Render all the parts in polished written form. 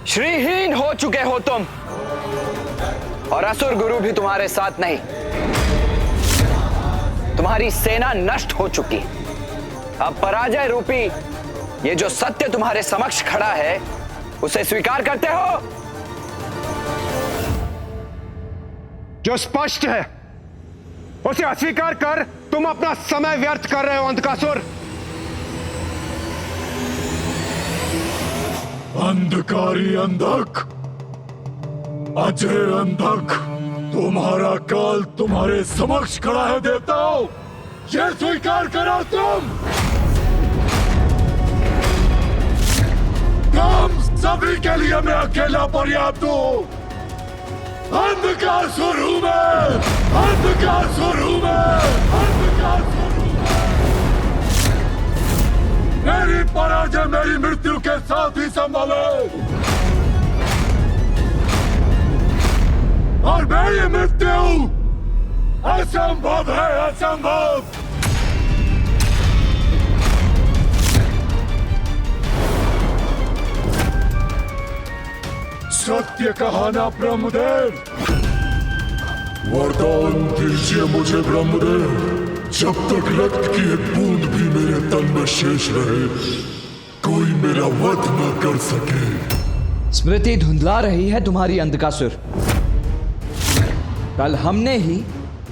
श्रीहीन हो चुके हो तुम, और असुर गुरु भी तुम्हारे साथ नहीं। तुम्हारी सेना नष्ट हो चुकी। अब पराजय रूपी ये जो सत्य तुम्हारे समक्ष खड़ा है, उसे स्वीकार करते हो? जो स्पष्ट है उसे अस्वीकार कर तुम अपना समय व्यर्थ कर रहे हो अंधकासुर। अंधकारी अंधक, अजय अंधक, तुम्हारा काल तुम्हारे समक्ष खड़ा है देवताओं, ये स्वीकार करो तुम सभी के लिए मैं अकेला पर्याप्त हूँ। अंधकार स्वरूप में, अंधकार स्वरूप में, अंधकार स्वरूप में। मेरी पराजय मेरी मृत्यु के साथ ही संभव है, और मेरी मृत्यु असंभव है, असंभव। सत्य कहा ना ब्रह्मदेव, वरदान दीजिए मुझे ब्रह्मदेव, जब तक रक्त की एक बूंद भी मेरे तन में शेष रहे, कोई मेरा वध न कर सके। स्मृति धुंधला रही है तुम्हारी अंधकासुर। कल हमने ही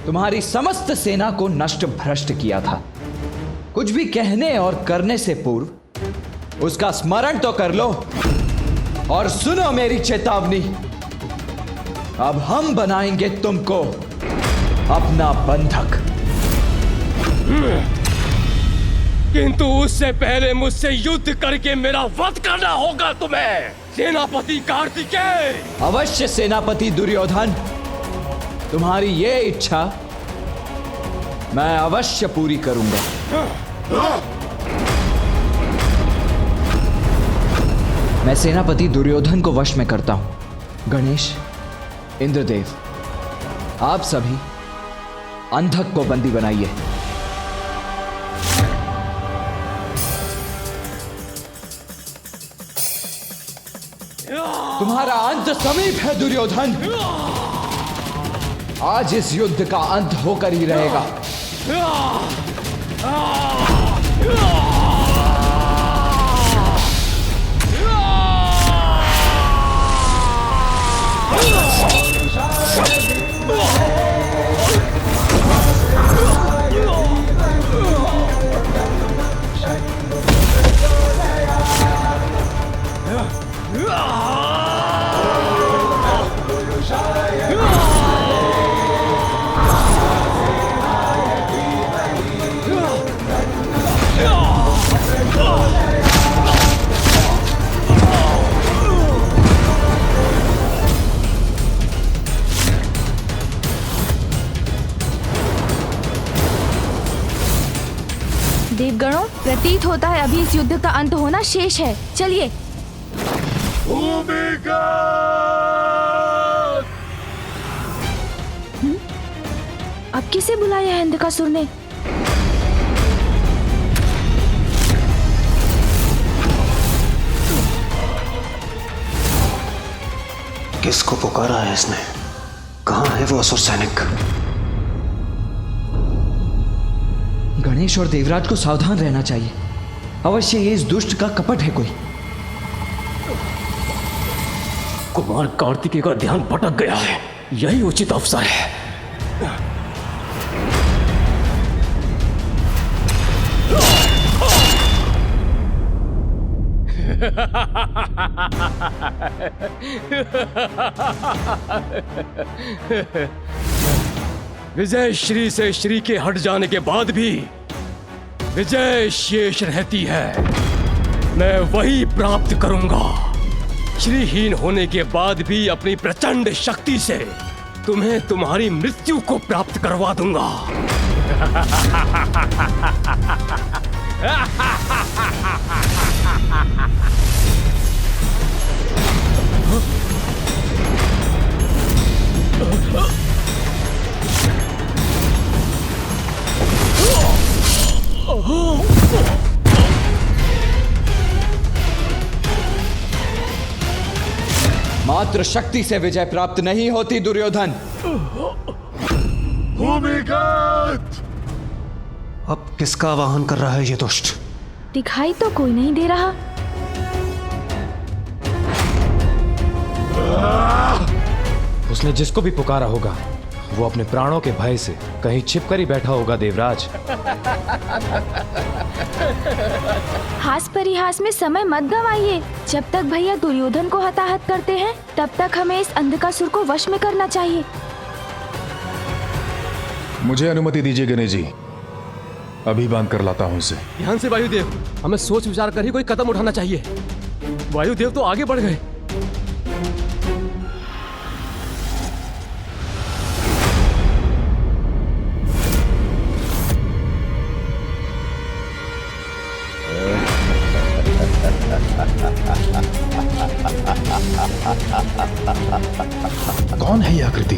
तुम्हारी समस्त सेना को नष्ट भ्रष्ट किया था। कुछ भी कहने और करने से पूर्व उसका स्मरण तो कर लो, और सुनो मेरी चेतावनी। अब हम बनाएंगे तुमको अपना बंधक। किंतु उससे पहले मुझसे युद्ध करके मेरा वध करना होगा तुम्हें, सेनापति कार्तिकेय। अवश्य सेनापति दुर्योधन, तुम्हारी ये इच्छा मैं अवश्य पूरी करूंगा। मैं सेनापति दुर्योधन को वश में करता हूं। गणेश, इंद्रदेव, आप सभी अंधक को बंदी बनाइए। तुम्हारा अंत समीप है दुर्योधन। आज इस युद्ध का अंत होकर ही रहेगा। देवगणों, प्रतीत होता है अभी इस युद्ध का अंत होना शेष है। चलिए। अब किसे बुलाया है अंधकासुर ने? किसको पुकारा है इसने? कहाँ है वो असुर सैनिक? गणेश और देवराज को सावधान रहना चाहिए। अवश्य ये इस दुष्ट का कपट है कोई। कुमार कार्तिकेय का ध्यान भटक गया है, यही उचित अवसर है। विजय श्री से श्री के हट जाने के बाद भी विजय शेष रहती है। मैं वही प्राप्त करूंगा। श्रीहीन होने के बाद भी अपनी प्रचंड शक्ति से तुम्हें तुम्हारी मृत्यु को प्राप्त करवा दूंगा। मात्र शक्ति से विजय प्राप्त नहीं होती दुर्योधन। भूमिगत। अब किसका आवाहन कर रहा है ये दुष्ट? दिखाई तो कोई नहीं दे रहा। उसने जिसको भी पुकारा होगा वो अपने प्राणों के भय से कहीं छिपकर ही बैठा होगा देवराज। हास परिहास में समय मत गंवाइए। जब तक भैया दुर्योधन को हताहत करते हैं तब तक हमें इस अंधकासुर को वश में करना चाहिए। मुझे अनुमति दीजिए गणेश जी, अभी बांध कर लाता हूं उसे। ध्यान से वायुदेव, हमें सोच विचार कर ही कोई कदम उठाना चाहिए। वायुदेव तो आगे बढ़ गए। कौन है ये आकृति?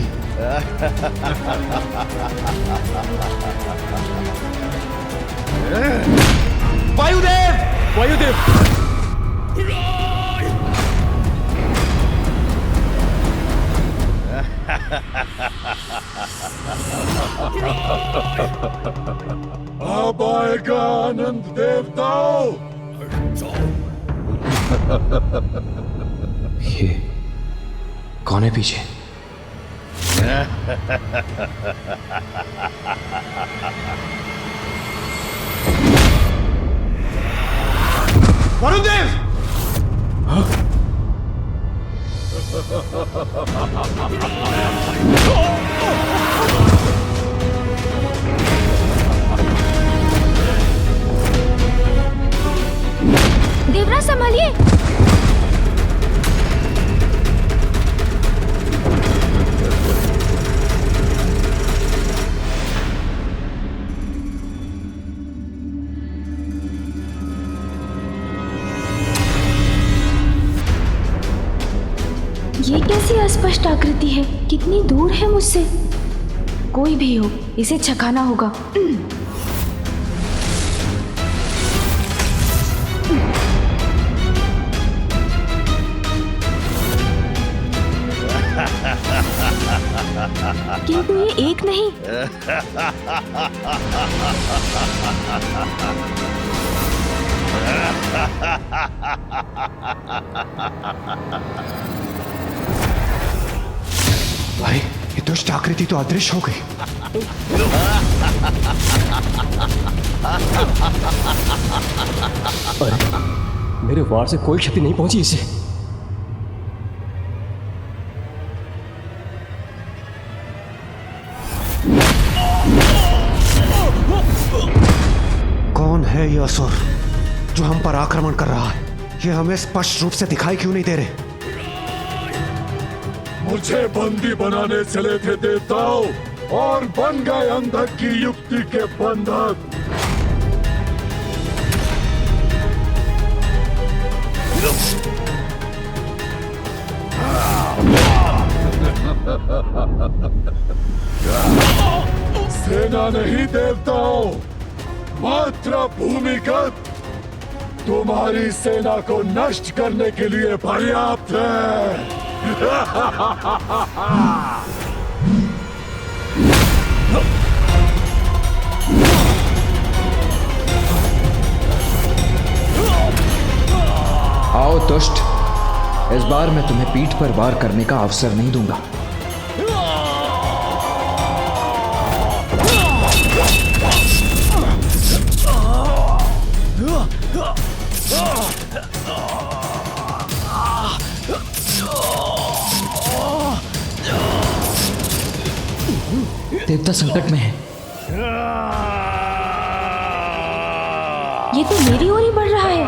वायुदेव! वायुदेव! अब आएगा आनंद देवताओं। ये कौन है पीछे? वरुण देव! देवराज संभालिए। ये कैसी अस्पष्ट आकृति है? कितनी दूर है मुझसे? कोई भी हो, इसे छकाना होगा। किंतु ये एक नहीं। भाई, ये दुष्ट आकृति तो अदृश्य हो गई। अरे, मेरे वार से कोई क्षति नहीं पहुंची इसे। कौन है ये असुर जो हम पर आक्रमण कर रहा है? ये हमें स्पष्ट रूप से दिखाई क्यों नहीं दे रहे? मुझे बंदी बनाने चले थे देवताओं और बन गए अंधक की युक्ति के बंधक। सेना नहीं देवताओं, मात्र भूमिगत तुम्हारी सेना को नष्ट करने के लिए पर्याप्त है। आओ दुष्ट, इस बार मैं तुम्हें पीठ पर वार करने का अवसर नहीं दूंगा। देवता संकट में है। ये तो मेरी ओर ही बढ़ रहा है।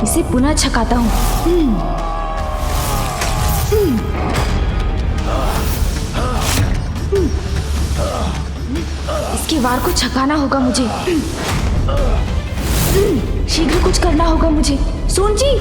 इसे पुनः छकाता हूँ। इसके वार को छकाना होगा मुझे। शीघ्र कुछ करना होगा मुझे। सोन जी,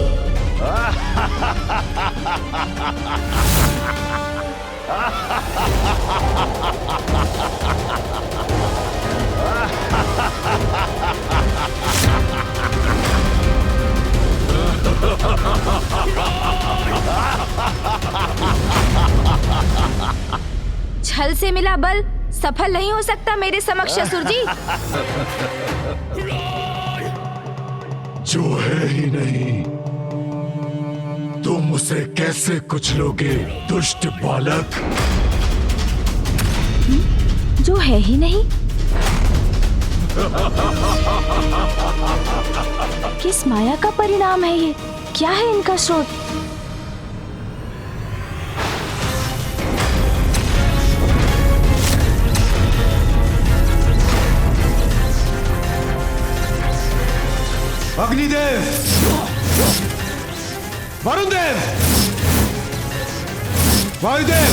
छल से मिला बल सफल नहीं हो सकता मेरे समक्ष असुर जी। जो है ही नहीं, तुम उसे कैसे कुचलोगे दुष्ट बालक? जो है ही नहीं? किस माया का परिणाम है ये? क्या है इनका स्रोत? अग्निदेव, वरुण देव, वायुदेव,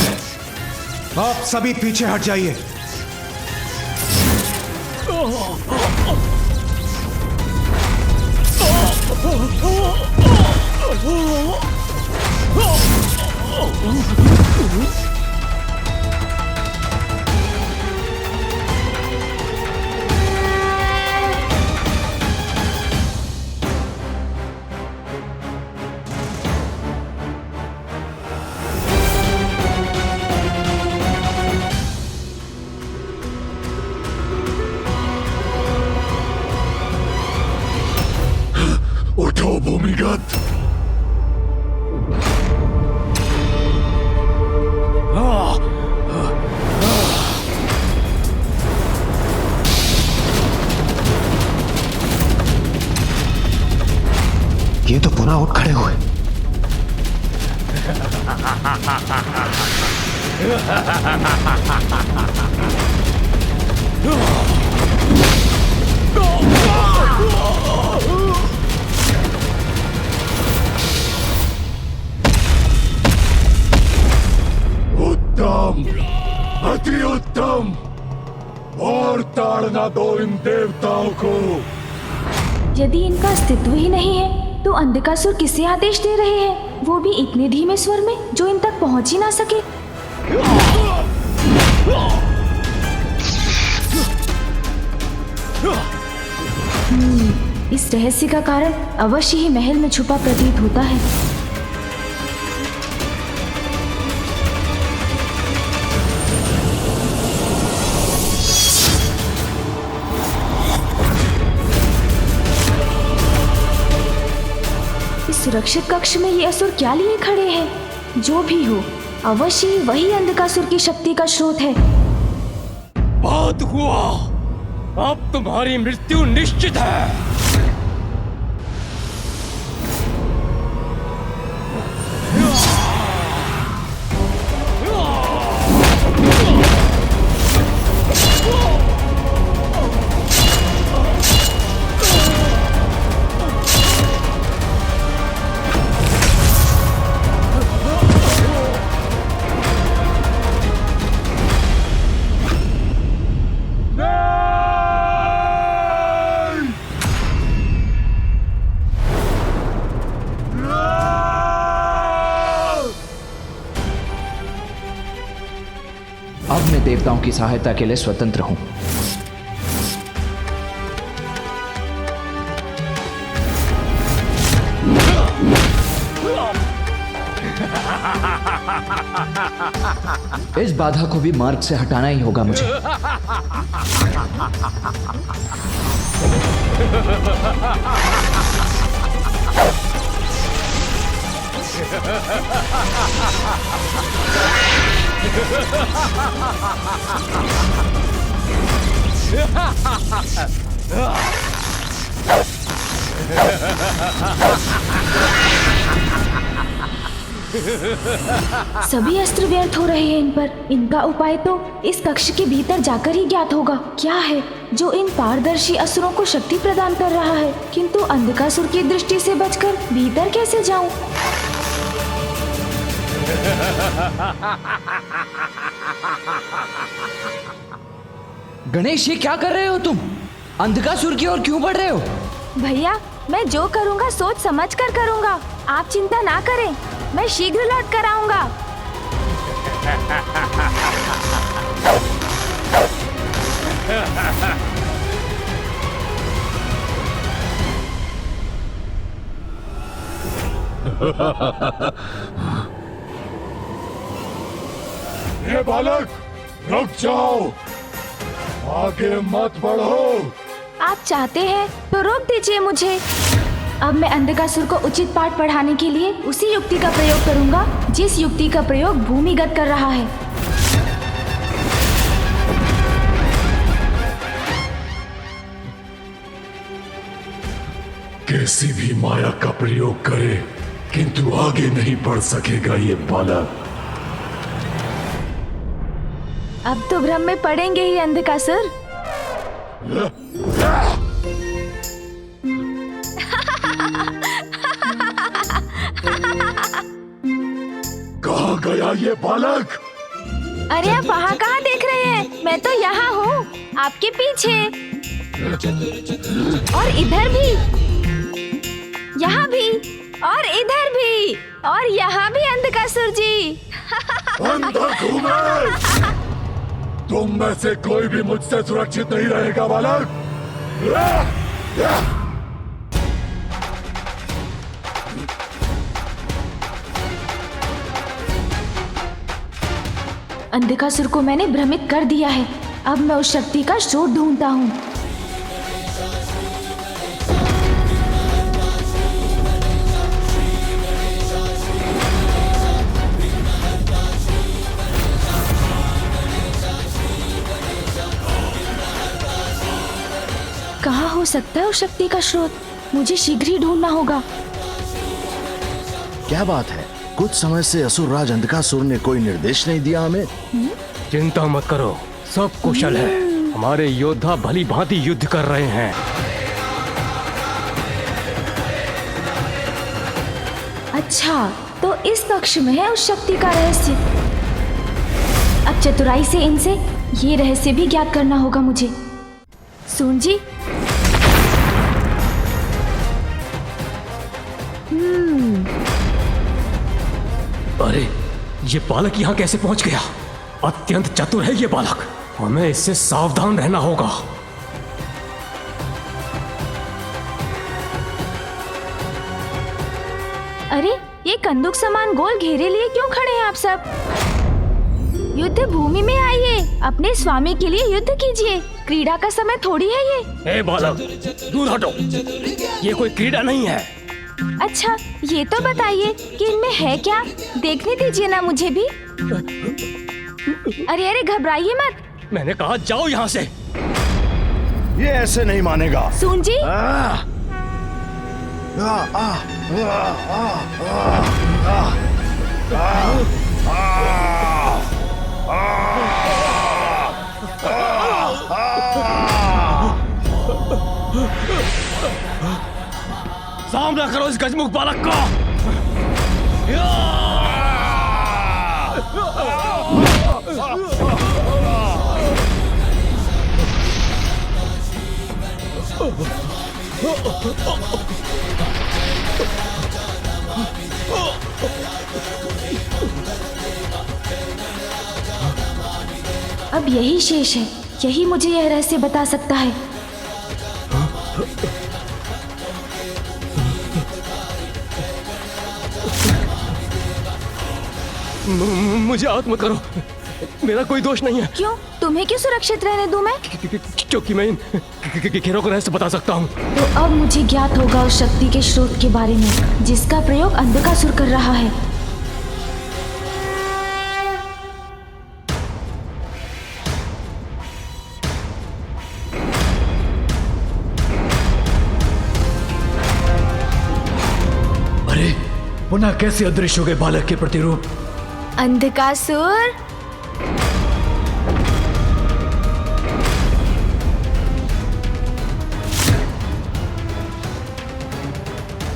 आप सभी पीछे हट जाइए। उठो भूमिगत। ये तो पुनः उठ खड़े हुए। उत्तम, अति उत्तम। और ताड़ना दो इन देवताओं को। यदि इनका अस्तित्व ही नहीं है तो अंधकासुर किसे आदेश दे रहे हैं, वो भी इतने धीमे स्वर में जो इन तक पहुंच ही ना सके। इस रहस्य का कारण अवश्य ही महल में छुपा प्रतीत होता है। सुरक्षित कक्ष में ये असुर क्या लिए खड़े हैं? जो भी हो, अवश्य ही वही अंधकासुर की शक्ति का स्रोत है। बात हुआ, अब तुम्हारी मृत्यु निश्चित है। अब मैं देवताओं की सहायता के लिए स्वतंत्र हूं। इस बाधा को भी मार्ग से हटाना ही होगा मुझे। सभी अस्त्र व्यर्थ हो रहे हैं इन पर। इनका उपाय तो इस कक्ष के भीतर जाकर ही ज्ञात होगा। क्या है जो इन पारदर्शी असुरों को शक्ति प्रदान कर रहा है? किंतु अंधकासुर की दृष्टि से बचकर भीतर कैसे जाऊं? गणेश, ये क्या कर रहे हो तुम? अंधकासुर की ओर क्यों बढ़ रहे हो? भैया, मैं जो करूंगा सोच समझ कर करूंगा। आप चिंता ना करें, मैं शीघ्र लौट कर आऊंगा। ये बालक, रुक जाओ, आगे मत बढ़ो। आप चाहते हैं तो रोक दीजिए मुझे। अब मैं अंधकासुर को उचित पाठ पढ़ाने के लिए उसी युक्ति का प्रयोग करूंगा जिस युक्ति का प्रयोग भूमिगत कर रहा है। कैसी भी माया का प्रयोग करे किंतु आगे नहीं बढ़ सकेगा ये बालक। अब तो भ्रम में पड़ेंगे ही अंधकासुर। कहाँ गया ये बालक? अरे आप वहाँ कहाँ देख रहे हैं? मैं तो यहाँ हूँ, आपके पीछे। और इधर भी, यहाँ भी, और इधर भी, और यहाँ भी अंधकासुर जी। अंधा घूमे। तुम में से कोई भी मुझसे सुरक्षित नहीं रहेगा बालक। अंधकासुर को मैंने भ्रमित कर दिया है। अब मैं उस शक्ति का स्रोत ढूंढता हूँ। कहाँ हो सकता है उस शक्ति का स्रोत? मुझे शीघ्र ही ढूंढना होगा। क्या बात है? कुछ समय से असुरराज अंधकासुर ने कोई निर्देश नहीं दिया हमें। चिंता मत करो, सब कुशल है। हमारे योद्धा भली भांति युद्ध कर रहे हैं। अच्छा, तो इस कक्ष में है उस शक्ति का रहस्य। अब चतुराई से इनसे ये रहस्य भी ज्ञात करना होगा मुझे। सुन जी, अरे ये बालक यहाँ कैसे पहुंच गया? अत्यंत चतुर है ये बालक, हमें इससे सावधान रहना होगा। अरे ये कंदूक समान गोल घेरे लिए क्यों खड़े हैं आप सब? युद्ध भूमि में आइए, अपने स्वामी के लिए युद्ध कीजिए। क्रीड़ा का समय थोड़ी है ये। ए बालक, दूर हटो, ये कोई क्रीड़ा नहीं है। अच्छा, ये तो बताइए कि इनमें है क्या? देखने दीजिए ना मुझे भी। अरे अरे घबराइए मत। मैंने कहा जाओ यहाँ से। ये ऐसे नहीं मानेगा। सुन जी, सामना करो इस गजमुख बालक का। अब यही शेष है, यही मुझे यह रहस्य बता सकता है। मुझे आहत मत करो, मेरा कोई दोष नहीं है। क्यों? तुम्हें क्यों सुरक्षित रहने दूं मैं? क्योंकि मैं इन घेरों को रहस्य बता सकता हूँ। तो अब मुझे ज्ञात होगा उस शक्ति के स्रोत के बारे में जिसका प्रयोग अंधकासुर कर रहा है। अरे पुनः कैसे अदृश्य हो गए बालक के प्रतिरूप? अंधकासुर,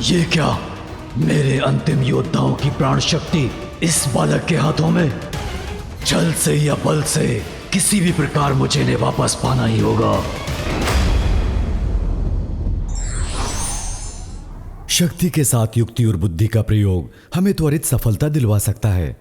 ये क्या? मेरे अंतिम योद्धाओं की प्राण शक्ति इस बालक के हाथों में? छल से या बल से किसी भी प्रकार मुझे इन्हें वापस पाना ही होगा। शक्ति के साथ युक्ति और बुद्धि का प्रयोग हमें त्वरित सफलता दिलवा सकता है।